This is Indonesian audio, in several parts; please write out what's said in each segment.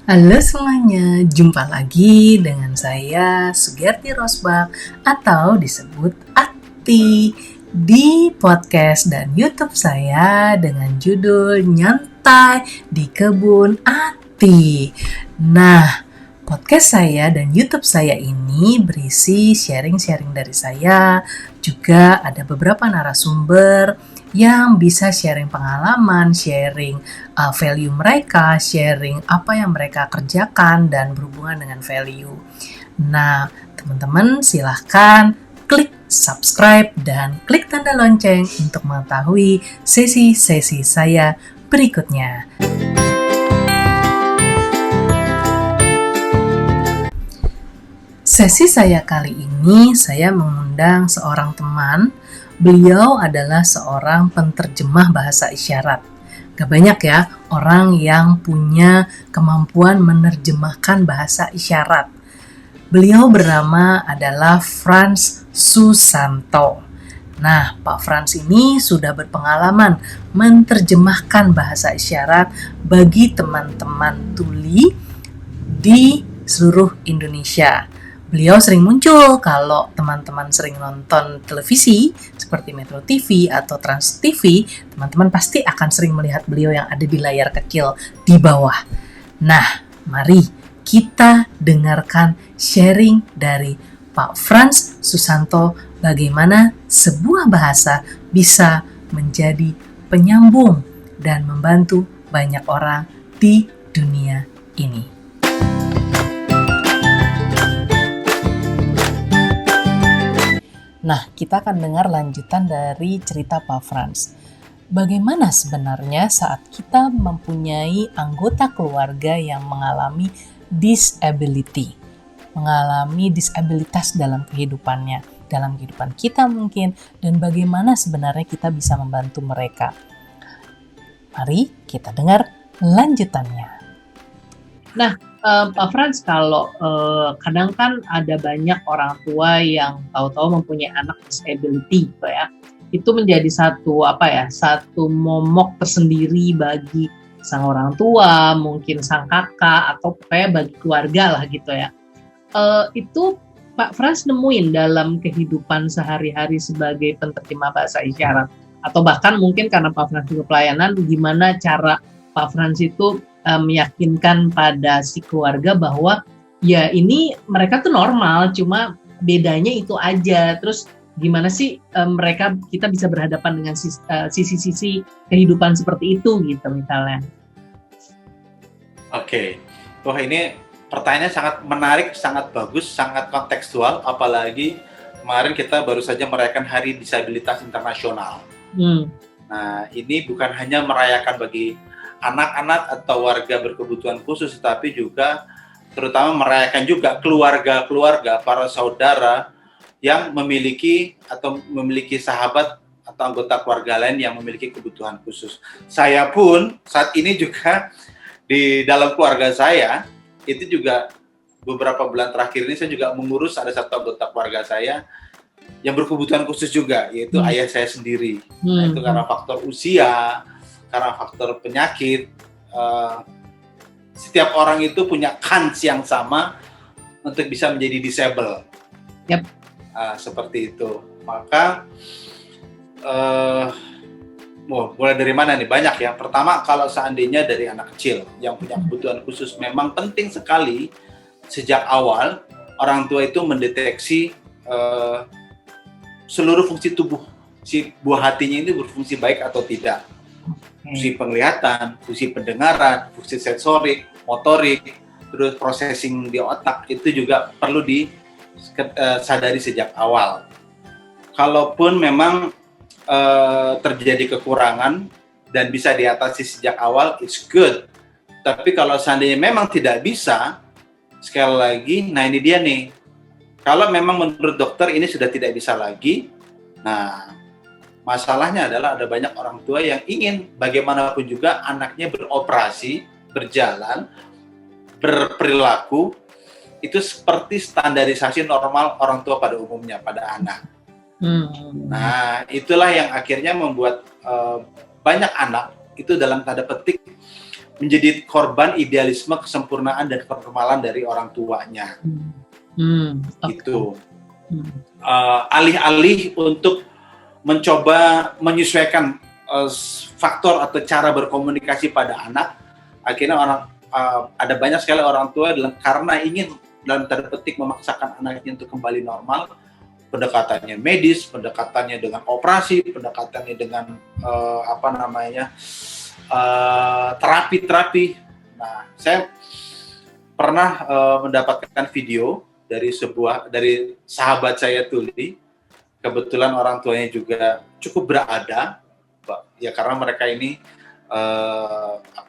Halo semuanya, jumpa lagi dengan saya Sugerti Rosbach atau disebut Ati di podcast dan YouTube saya dengan judul Nyantai di Kebun Ati. Nah, podcast saya dan YouTube saya ini berisi sharing-sharing dari saya, juga ada beberapa narasumber yang bisa sharing pengalaman, sharing value mereka, sharing apa yang mereka kerjakan dan berhubungan dengan value. Nah, teman-teman silahkan klik subscribe dan klik tanda lonceng untuk mengetahui sesi-sesi saya berikutnya. Sesi saya kali ini saya mengundang seorang teman. Beliau adalah seorang penterjemah bahasa isyarat. Gak banyak ya orang yang punya kemampuan menerjemahkan bahasa isyarat. Beliau bernama adalah Frans Susanto. Nah, Pak Frans ini sudah berpengalaman menerjemahkan bahasa isyarat bagi teman-teman tuli di seluruh Indonesia. Beliau sering muncul kalau teman-teman sering nonton televisi seperti Metro TV atau Trans TV, teman-teman pasti akan sering melihat beliau yang ada di layar kecil di bawah. Nah, mari kita dengarkan sharing dari Pak Frans Susanto bagaimana sebuah bahasa bisa menjadi penyambung dan membantu banyak orang di dunia ini. Nah, kita akan dengar lanjutan dari cerita Pak Frans. Bagaimana sebenarnya saat kita mempunyai anggota keluarga yang mengalami disability, mengalami disabilitas dalam kehidupannya, dalam kehidupan kita mungkin, dan bagaimana sebenarnya kita bisa membantu mereka. Mari kita dengar lanjutannya. Nah, Pak Frans, kalau kadang kan ada banyak orang tua yang tahu-tahu mempunyai anak disability, gitu ya. Itu menjadi satu momok tersendiri bagi sang orang tua, mungkin sang kakak, atau pokoknya bagi keluarga lah gitu ya. Itu Pak Frans nemuin dalam kehidupan sehari-hari sebagai penerjemah bahasa isyarat, atau bahkan mungkin karena Pak Frans juga pelayanan, gimana cara Pak Frans itu meyakinkan pada si keluarga bahwa ya ini mereka tuh normal, cuma bedanya itu aja. Terus gimana sih kita bisa berhadapan dengan sisi-sisi kehidupan seperti itu gitu misalnya. Oke, wah ini pertanyaannya sangat menarik, sangat bagus, sangat kontekstual, apalagi kemarin kita baru saja merayakan Hari Disabilitas Internasional. Nah, ini bukan hanya merayakan bagi anak-anak atau warga berkebutuhan khusus, tetapi juga terutama merayakan juga keluarga-keluarga, para saudara yang memiliki sahabat atau anggota keluarga lain yang memiliki kebutuhan khusus. Saya pun saat ini juga di dalam keluarga saya, itu juga beberapa bulan terakhir ini saya juga mengurus ada satu anggota keluarga saya yang berkebutuhan khusus juga, yaitu ayah saya sendiri. Nah, itu karena faktor usia, karena faktor penyakit, setiap orang itu punya kans yang sama untuk bisa menjadi disable. Yep. Seperti itu. Maka mulai dari mana nih? Banyak ya. Pertama, kalau seandainya dari anak kecil yang punya kebutuhan khusus, memang penting sekali sejak awal orang tua itu mendeteksi seluruh fungsi tubuh si buah hatinya ini berfungsi baik atau tidak. Fungsi penglihatan, fungsi pendengaran, fungsi sensorik, motorik, terus processing di otak itu juga perlu disadari sejak awal. Kalaupun memang terjadi kekurangan dan bisa diatasi sejak awal, it's good. Tapi kalau seandainya memang tidak bisa, sekali lagi, nah ini dia nih. Kalau memang menurut dokter ini sudah tidak bisa lagi, nah masalahnya adalah ada banyak orang tua yang ingin bagaimanapun juga anaknya beroperasi, berjalan, berperilaku, itu seperti standarisasi normal orang tua pada umumnya, pada anak. Nah, itulah yang akhirnya membuat banyak anak itu dalam tanda petik menjadi korban idealisme kesempurnaan dan kenormalan dari orang tuanya. Gitu. Alih-alih untuk mencoba menyesuaikan faktor atau cara berkomunikasi pada anak, akhirnya ada banyak sekali orang tua karena ingin dalam tanda petik memaksakan anaknya untuk kembali normal, pendekatannya medis, pendekatannya dengan operasi, pendekatannya dengan terapi. Nah, saya pernah mendapatkan video dari sahabat saya Tuli. Kebetulan orang tuanya juga cukup berada, ya karena mereka ini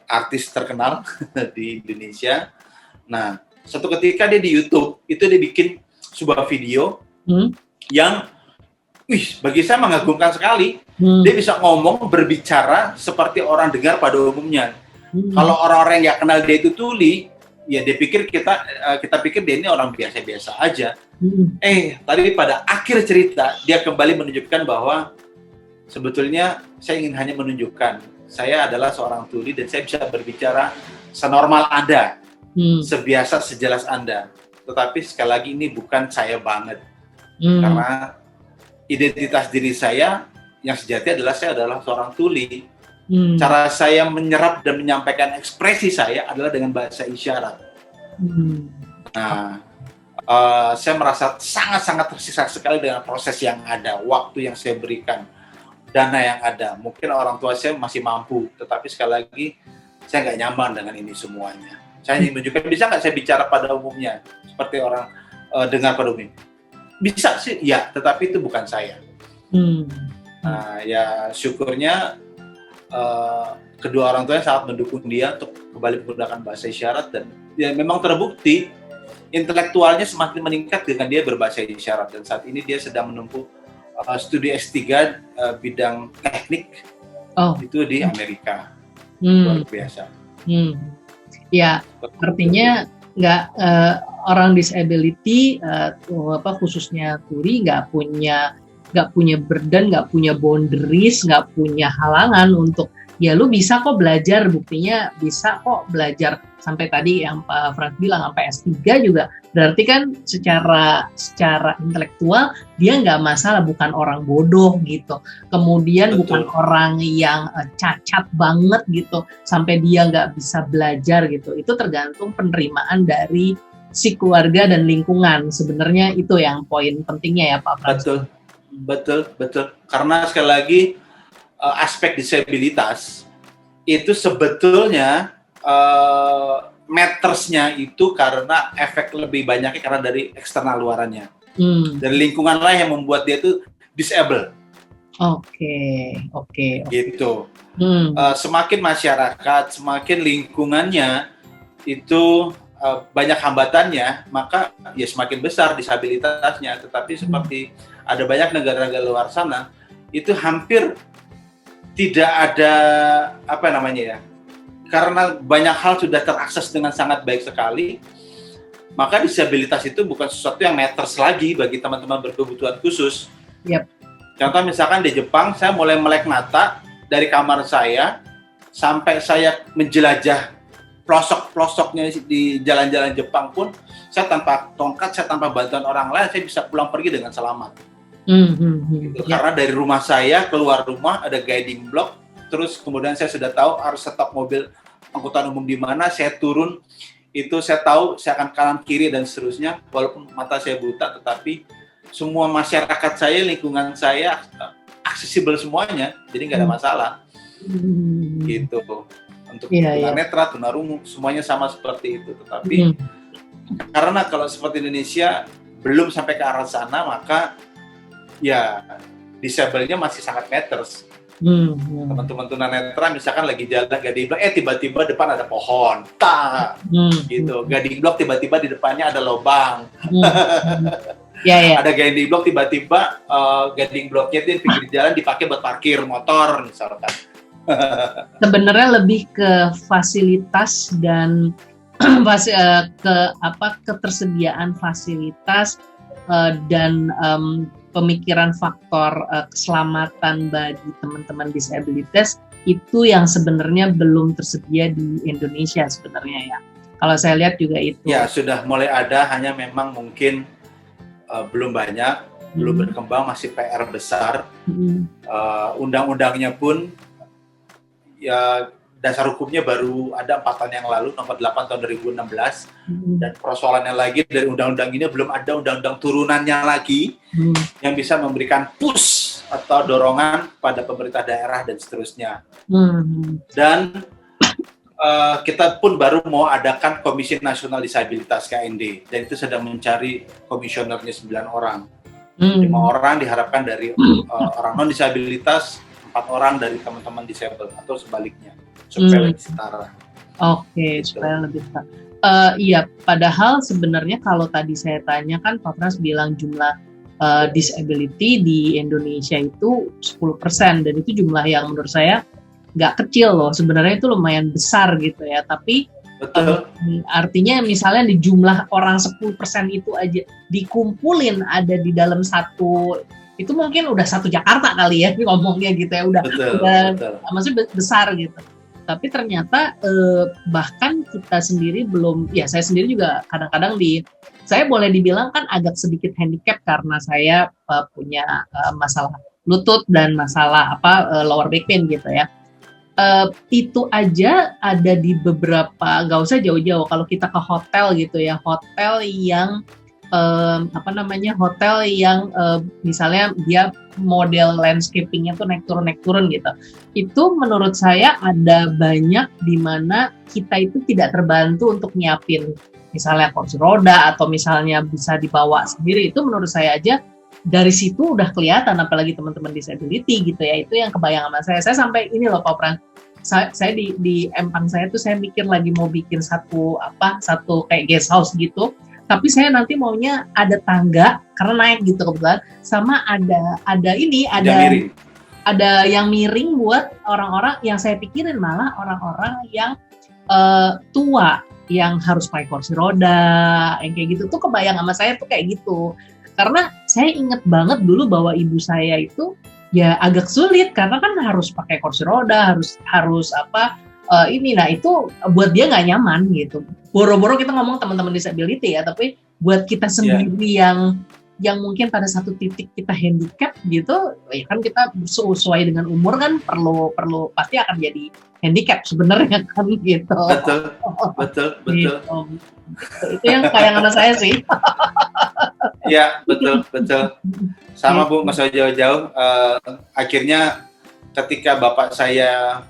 artis terkenal di Indonesia. Nah, suatu ketika dia di YouTube itu dia bikin sebuah video yang, bagi saya mengagumkan sekali. Dia bisa berbicara seperti orang dengar pada umumnya. Kalau orang-orang yang kenal dia itu Tuli, ya kita pikir dia ini orang biasa-biasa aja. Tadi pada akhir cerita dia kembali menunjukkan bahwa sebetulnya saya ingin hanya menunjukkan saya adalah seorang Tuli dan saya bisa berbicara senormal Anda, sebiasa sejelas Anda. Tetapi sekali lagi ini bukan saya banget, karena identitas diri saya yang sejati adalah saya adalah seorang Tuli. Cara saya menyerap dan menyampaikan ekspresi saya adalah dengan bahasa isyarat. Nah, saya merasa sangat-sangat tersiksa sekali dengan proses yang ada, waktu yang saya berikan, dana yang ada. Mungkin orang tua saya masih mampu, tetapi sekali lagi saya nggak nyaman dengan ini semuanya. Saya ingin menunjukkan, bisa nggak saya bicara pada umumnya seperti orang dengar pada umumnya? Bisa sih, ya, tetapi itu bukan saya. Nah, ya syukurnya kedua orang tuanya sangat mendukung dia untuk kembali menggunakan bahasa isyarat, dan ya memang terbukti intelektualnya semakin meningkat dengan dia berbahasa isyarat, dan saat ini dia sedang menempuh studi S3 bidang teknik itu di Amerika. Luar biasa. Ya, artinya nggak orang disability khususnya Tuli nggak punya burden, nggak punya boundaries, nggak punya halangan untuk ya lu bisa kok belajar, buktinya bisa kok belajar sampai tadi yang Pak Frans bilang sampai S3 juga, berarti kan secara intelektual dia nggak masalah, bukan orang bodoh gitu, kemudian Betul. Bukan orang yang cacat banget gitu sampai dia nggak bisa belajar gitu. Itu tergantung penerimaan dari si keluarga dan lingkungan, sebenarnya itu yang poin pentingnya ya Pak Frans. Betul. Karena sekali lagi aspek disabilitas itu sebetulnya mattersnya itu karena efek lebih banyaknya karena dari eksternal luarannya. Dari lingkungan lah yang membuat dia itu disable. Oke. Gitu. Semakin masyarakat, semakin lingkungannya itu banyak hambatannya, maka ya semakin besar disabilitasnya. Tetapi seperti ada banyak negara-negara luar sana, itu hampir tidak ada karena banyak hal sudah terakses dengan sangat baik sekali, maka disabilitas itu bukan sesuatu yang matters lagi bagi teman-teman berkebutuhan khusus. Yep. Contoh misalkan di Jepang, saya mulai melek mata dari kamar saya sampai saya menjelajah pelosok-pelosoknya di jalan-jalan Jepang pun, saya tanpa tongkat, saya tanpa bantuan orang lain, saya bisa pulang pergi dengan selamat. Gitu. Karena dari rumah saya keluar rumah ada guiding block, terus kemudian saya sudah tahu harus stop mobil angkutan umum di mana, saya turun itu saya tahu saya akan kanan kiri dan seterusnya, walaupun mata saya buta, tetapi semua masyarakat saya, lingkungan saya aksesibel semuanya, jadi nggak ada masalah. Gitu. Untuk tunanetra, tunarungu, semuanya sama seperti itu. Tetapi karena kalau seperti Indonesia belum sampai ke arah sana, maka ya disable-nya masih sangat matters. Teman-teman tunanetra misalkan lagi jalan guiding block, tiba-tiba depan ada pohon, gitu. Guiding block tiba-tiba di depannya ada lubang. Ada guiding block tiba-tiba guiding blocknya itu di pinggir jalan dipakai buat parkir motor misalkan. Sebenarnya lebih ke fasilitas dan ketersediaan fasilitas dan pemikiran faktor keselamatan bagi teman-teman disabilitas itu yang sebenarnya belum tersedia di Indonesia sebenarnya ya. Kalau saya lihat juga itu. Ya, sudah mulai ada, hanya memang mungkin belum banyak, belum berkembang, masih PR besar. Undang-undangnya pun ya dasar hukumnya baru ada 4 tahun yang lalu, nomor 8 tahun 2016. Dan persoalannya lagi, dari undang-undang ini belum ada undang-undang turunannya lagi yang bisa memberikan push atau dorongan pada pemerintah daerah dan seterusnya. Dan kita pun baru mau adakan Komisi Nasional Disabilitas KND, dan itu sedang mencari komisionernya 9 orang. 5 orang diharapkan dari orang non-disabilitas, 4 orang dari teman-teman disable, atau sebaliknya, supaya lebih setara. Oke, Gitu. supaya lebih setara. Iya, padahal sebenarnya kalau tadi saya tanya kan Pak Frans bilang jumlah disability di Indonesia itu 10%, dan itu jumlah yang menurut saya nggak kecil loh, sebenarnya itu lumayan besar gitu ya, tapi Betul. Artinya misalnya di jumlah orang 10% itu aja dikumpulin ada di dalam satu, itu mungkin udah satu Jakarta kali ya ngomongnya gitu ya, udah maksudnya besar gitu. Tapi ternyata bahkan kita sendiri belum, ya saya sendiri juga kadang-kadang saya boleh dibilang kan agak sedikit handicap karena saya punya masalah lutut dan masalah lower back pain gitu ya. Itu aja ada di beberapa, nggak usah jauh-jauh, kalau kita ke hotel gitu ya, hotel yang hotel yang misalnya dia model landscapingnya tuh naik turun gitu, itu menurut saya ada banyak di mana kita itu tidak terbantu untuk nyiapin misalnya kursi roda atau misalnya bisa dibawa sendiri. Itu menurut saya aja dari situ udah kelihatan, apalagi teman-teman disability gitu ya, itu yang kebayang sama saya sampai ini loh Pak Frans, saya di empang saya tuh saya mikir lagi mau bikin satu kayak guest house gitu, tapi saya nanti maunya ada tangga karena naik gitu kebetulan, sama ada yang miring buat orang-orang yang saya pikirin malah orang-orang yang tua yang harus pakai kursi roda, yang kayak gitu tuh kebayang sama saya tuh kayak gitu. Karena saya inget banget dulu bahwa ibu saya itu ya agak sulit karena kan harus pakai kursi roda, harus nah itu buat dia nggak nyaman gitu. Boro-boro kita ngomong teman-teman disability ya, tapi buat kita sendiri yang mungkin pada satu titik kita handicap gitu, ya kan kita sesuai dengan umur kan perlu pasti akan jadi handicap sebenarnya kan gitu. Betul. Gitu. Itu yang kayangan saya sih. Ya, betul. Sama Bu, nggak usah jauh-jauh. Akhirnya ketika bapak saya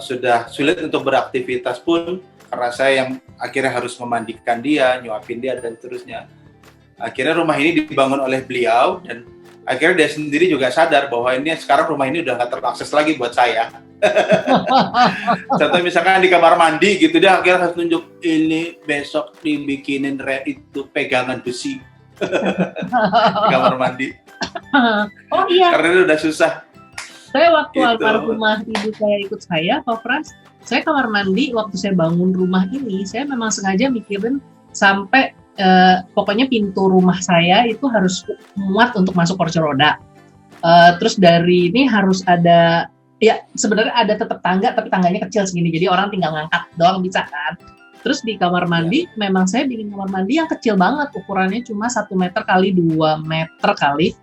sudah sulit untuk beraktivitas pun, karena saya yang akhirnya harus memandikan dia, nyuapin dia, dan seterusnya. Akhirnya rumah ini dibangun oleh beliau, dan akhirnya dia sendiri juga sadar bahwa sekarang rumah ini udah nggak terakses lagi buat saya. Contoh misalkan di kamar mandi gitu, dia akhirnya harus tunjuk, ini besok dibikinin itu pegangan besi di kamar mandi. Oh iya. Karena itu udah susah. Saya waktu gitu. almarhumah ibu saya ikut saya, Pak Frans, saya kamar mandi waktu saya bangun rumah ini, saya memang sengaja mikirin sampai pokoknya pintu rumah saya itu harus muat untuk masuk kursi roda. Terus dari ini harus ada, ya sebenarnya ada tetap tangga, tapi tangganya kecil segini, jadi orang tinggal ngangkat doang bisa kan. Terus di kamar mandi, memang saya bikin kamar mandi yang kecil banget, ukurannya cuma 1 meter kali 2 meter kali,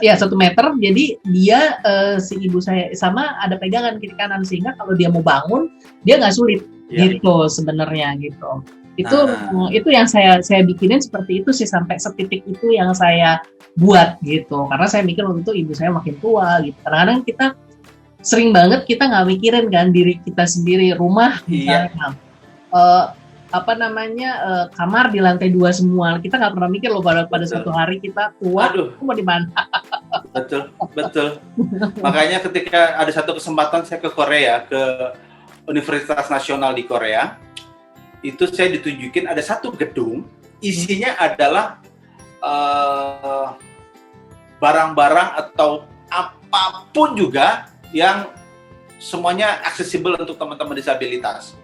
ya 1 meter, jadi dia si ibu saya sama ada pegangan kiri kanan, sehingga kalau dia mau bangun, dia nggak sulit gitu sebenarnya gitu. Itu yang saya bikinin seperti itu sih, sampai setitik itu yang saya buat gitu, karena saya mikir waktu itu ibu saya makin tua gitu. Kadang-kadang kita sering banget kita nggak mikirin kan diri kita sendiri, rumah misalnya kamar di lantai 2 semua, kita nggak pernah mikir loh pada suatu hari kita tua, mau di mana. Betul. Makanya ketika ada satu kesempatan saya ke Korea, ke Universitas Nasional di Korea, itu saya ditunjukin ada satu gedung, isinya adalah barang-barang atau apapun juga yang semuanya aksesibel untuk teman-teman disabilitas.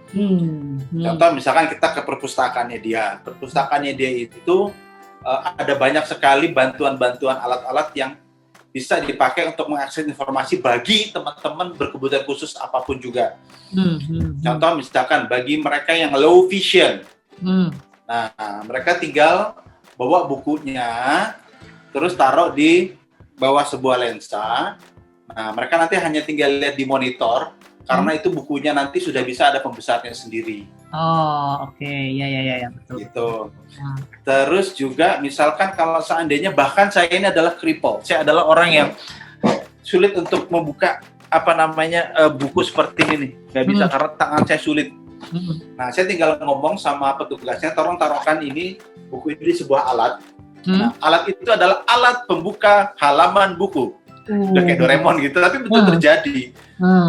Contoh misalkan kita ke perpustakaannya dia itu ada banyak sekali bantuan-bantuan alat-alat yang bisa dipakai untuk mengakses informasi bagi teman-teman berkebutuhan khusus apapun juga. Contoh misalkan bagi mereka yang low vision, nah mereka tinggal bawa bukunya, terus taruh di bawah sebuah lensa. Nah mereka nanti hanya tinggal lihat di monitor, karena itu bukunya nanti sudah bisa ada pembesarnya sendiri. Oh, oke. Ya, betul. Gitu. Terus juga misalkan kalau seandainya bahkan saya ini adalah cripple, saya adalah orang yang sulit untuk membuka buku seperti ini nih, nggak bisa karena tangan saya sulit. Nah, saya tinggal ngomong sama petugasnya, tolong taruhkan ini buku ini di sebuah alat. Nah, alat itu adalah alat pembuka halaman buku. Udah kayak Doraemon gitu, tapi betul terjadi.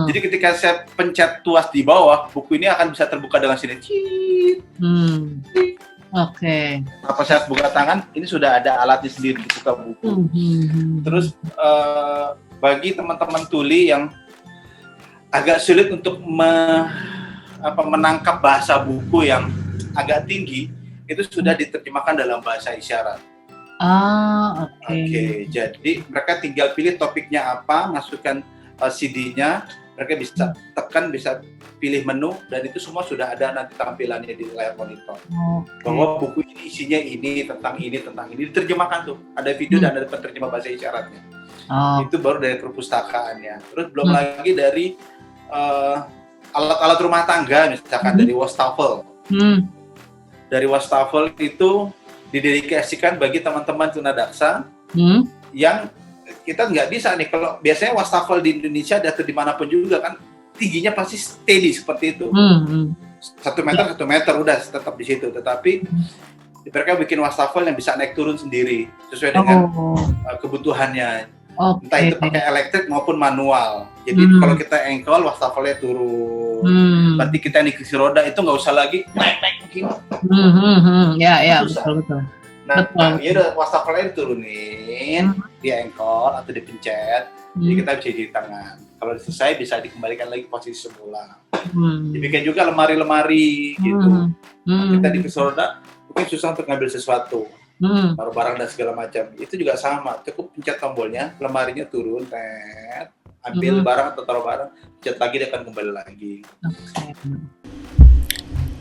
Jadi ketika saya pencet tuas di bawah, buku ini akan bisa terbuka dengan sini. Oke. Apa saya buka tangan, ini sudah ada alatnya sendiri dibuka buku. Terus bagi teman-teman tuli yang agak sulit untuk menangkap bahasa buku yang agak tinggi, itu sudah diterjemahkan dalam bahasa isyarat. Oke. Jadi mereka tinggal pilih topiknya apa, masukkan CD-nya, mereka bisa tekan, bisa pilih menu, dan itu semua sudah ada nanti tampilannya di layar monitor. Bahwa buku ini isinya ini, tentang ini, diterjemahkan tuh. Ada video dan ada penerjemah bahasa isyaratnya. Itu baru dari perpustakaannya. Terus belum lagi dari alat-alat rumah tangga, misalkan dari wastafel. Dari wastafel itu didedikasikan bagi teman-teman tunadaksa yang kita nggak bisa nih, kalau biasanya wastafel di Indonesia atau dimanapun juga kan tingginya pasti steady seperti itu, 1 meter udah tetap di situ, tetapi mereka bikin wastafel yang bisa naik turun sendiri sesuai dengan kebutuhannya, entah itu pakai elektrik maupun manual. Jadi kalau kita engkol wastafelnya turun, berarti kita nih kursi roda itu nggak usah lagi naik begini. Ya, betul. Nah, ya udah wastafelnya diturunin, dia engkol atau dipencet, jadi kita bisa di tangan. Kalau selesai bisa dikembalikan lagi posisi semula. Dibikin juga lemari-lemari gitu. Kita di kursi roda mungkin susah untuk ngambil sesuatu, taruh barang dan segala macam. Itu juga sama, cukup pencet tombolnya, lemarinya turun, ambil barang atau taruh barang, pencet lagi dia akan kembali lagi.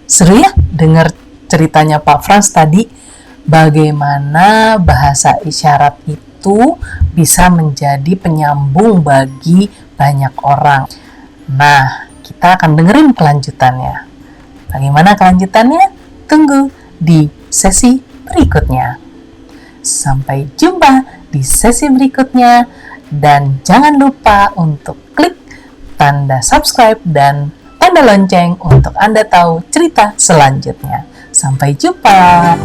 Seru ya dengar ceritanya Pak Frans tadi, bagaimana bahasa isyarat itu bisa menjadi penyambung bagi banyak orang. Nah, kita akan dengerin kelanjutannya. Bagaimana kelanjutannya? Tunggu di sesi berikutnya. Sampai jumpa di sesi berikutnya, dan jangan lupa untuk klik tanda subscribe dan tanda lonceng untuk Anda tahu cerita selanjutnya. Sampai jumpa.